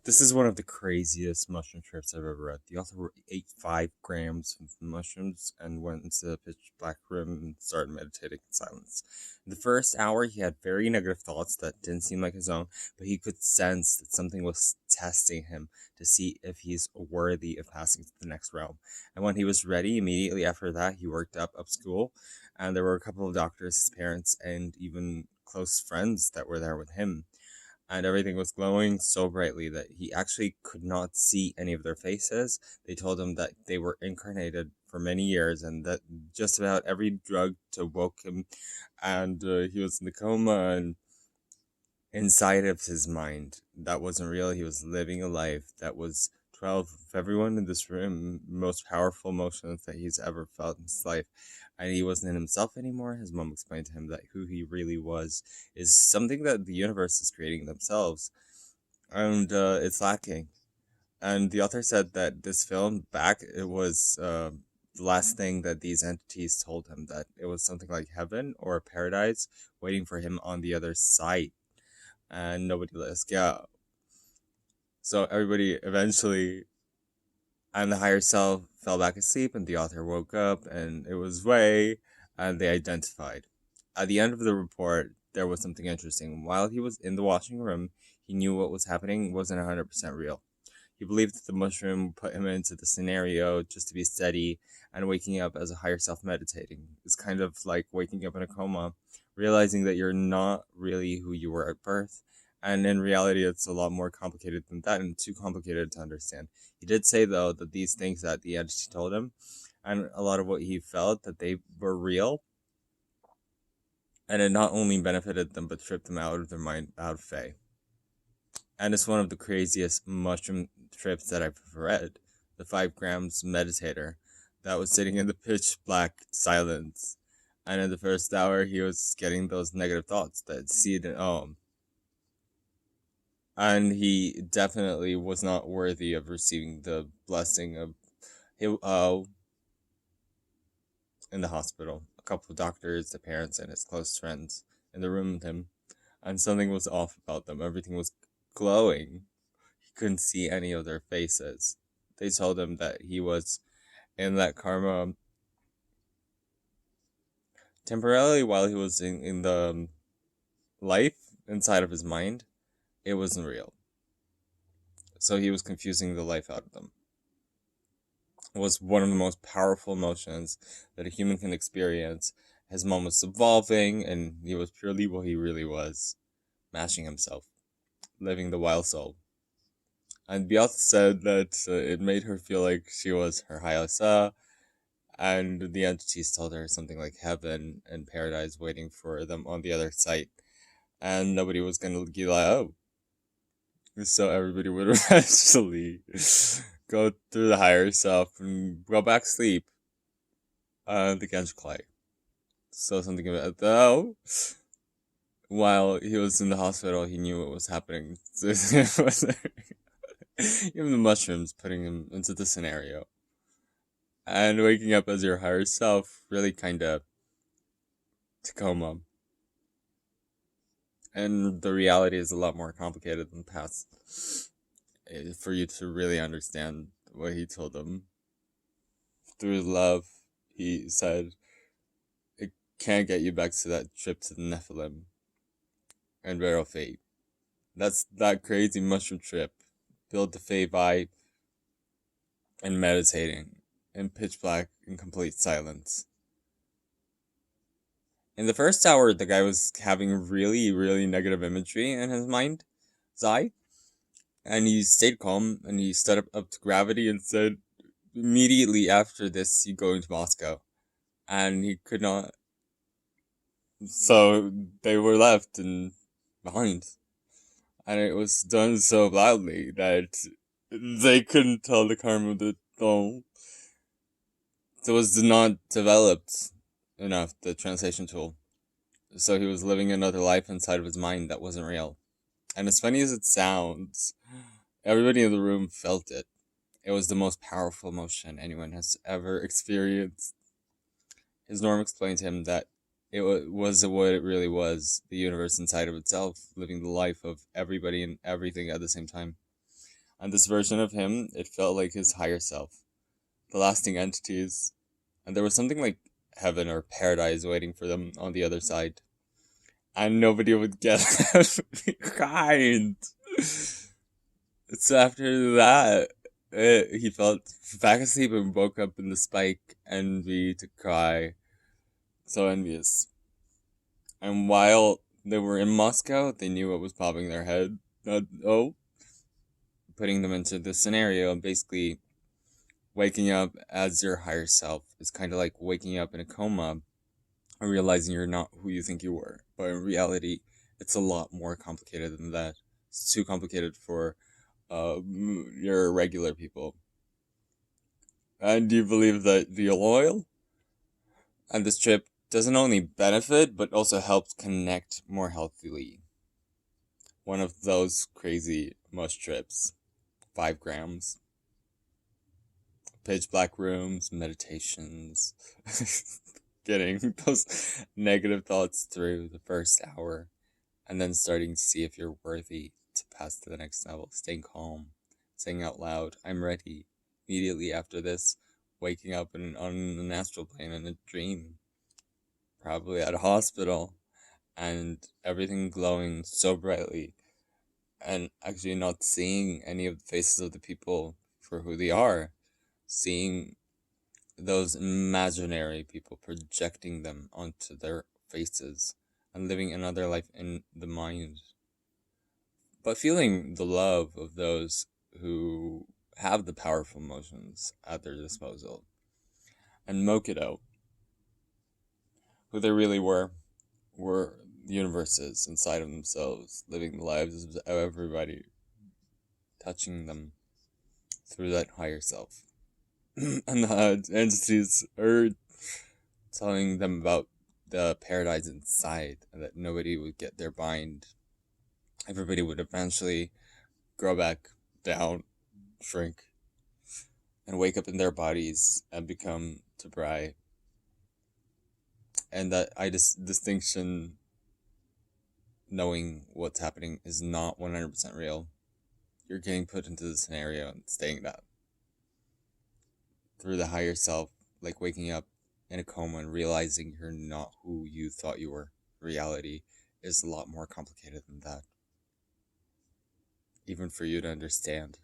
This is one of the craziest mushroom trips I've ever read. The author ate 5 grams of mushrooms and went into a pitch black room and started meditating in silence. In the first hour, he had very negative thoughts that didn't seem like his own, but he could sense that something was testing him to see if he's worthy of passing to the next realm. And when he was ready, immediately after that, he worked up school, and there were a couple of doctors, his parents, and even close friends that were there with him, and everything was glowing so brightly that he actually could not see any of their faces. They told him that they were incarnated for many years and that just about every drug to woke him, and he was in the coma, and inside of his mind that wasn't real. He was living a life that was 12 of everyone in this room most powerful emotions that he's ever felt in his life, and he wasn't himself anymore. His mom explained to him that who he really was is something that the universe is creating themselves, and it's lacking. And the author said that this film back, it was the last thing that these entities told him, that it was something like heaven or paradise waiting for him on the other side, and nobody let us go. So everybody eventually, and the higher self fell back asleep, and the author woke up, and it was Ray, and they identified. At the end of the report, there was something interesting. While he was in the washing room, he knew what was happening wasn't 100% real. He believed that the mushroom put him into the scenario just to be steady, and waking up as a higher self meditating is kind of like waking up in a coma, realizing that you're not really who you were at birth. And in reality, it's a lot more complicated than that and too complicated to understand. He did say, though, that these things that the entity told him and a lot of what he felt, that they were real, and it not only benefited them but tripped them out of their mind, out of Fae. And it's one of the craziest mushroom trips that I've ever read. The 5 grams meditator that was sitting in the pitch black silence. And in the first hour, he was getting those negative thoughts that seed and and he definitely was not worthy of receiving the blessing of in the hospital. A couple of doctors, the parents, and his close friends in the room with him, and something was off about them. Everything was glowing. He couldn't see any of their faces. They told him that he was in that karma temporarily while he was in the life inside of his mind. It wasn't real. So he was confusing the life out of them. It was one of the most powerful emotions that a human can experience. His mom was evolving, and he was purely what he really was, mashing himself, living the wild soul. And Beyonce said that it made her feel like she was her highest and the entities told her something like heaven and paradise waiting for them on the other side, and nobody was gonna be like, oh. So everybody would eventually go through the higher self and go back to sleep against Clay. So something about though, while he was in the hospital, he knew what was happening. Even the mushrooms putting him into the scenario. And waking up as your higher self really kind of Tacoma. And the reality is a lot more complicated than past. For you to really understand what he told them. Through love, he said, it can't get you back to that trip to the Nephilim and Barrel Fate. That's that crazy mushroom trip. Build the Fae vibe and meditating in pitch black in complete silence. In the first hour, the guy was having really, really negative imagery in his mind, Zai, and he stayed calm and he stood up to gravity and said, immediately after this, you go into Moscow. And he could not. So they were left in behind. And it was done so loudly that they couldn't tell the karma that it was not developed enough, the translation tool. So he was living another life inside of his mind that wasn't real. And as funny as it sounds, everybody in the room felt it. It was the most powerful emotion anyone has ever experienced. His Norm explained to him that it was what it really was, the universe inside of itself, living the life of everybody and everything at the same time. And this version of him, it felt like his higher self, the lasting entities. And there was something like heaven or paradise waiting for them on the other side. And nobody would get behind. So after that, he felt back asleep and woke up in the spike envy to cry. So envious. And while they were in Moscow, they knew what was popping their head. Putting them into this scenario and basically waking up as your higher self is kind of like waking up in a coma and realizing you're not who you think you were. But in reality, it's a lot more complicated than that. It's too complicated for your regular people. And do you believe that the oil and this trip doesn't only benefit but also helps connect more healthily? One of those crazy mush trips, 5 grams, pitch black rooms, meditations, getting those negative thoughts through the first hour, and then starting to see if you're worthy to pass to the next level, staying calm, saying out loud, I'm ready. Immediately after this, waking up on an astral plane in a dream, probably at a hospital, and everything glowing so brightly, and actually not seeing any of the faces of the people for who they are, seeing those imaginary people, projecting them onto their faces and living another life in the mind, but feeling the love of those who have the powerful emotions at their disposal, and Mokido, who they really were universes inside of themselves, living the lives of everybody, touching them through that higher self. And the entities are telling them about the paradise inside, and that nobody would get their bind. Everybody would eventually grow back down, shrink, and wake up in their bodies and become Tabrai. And that distinction, knowing what's happening, is not 100% real. You're getting put into the scenario and staying that. Through the higher self, like waking up in a coma and realizing you're not who you thought you were. Reality is a lot more complicated than that. Even for you to understand.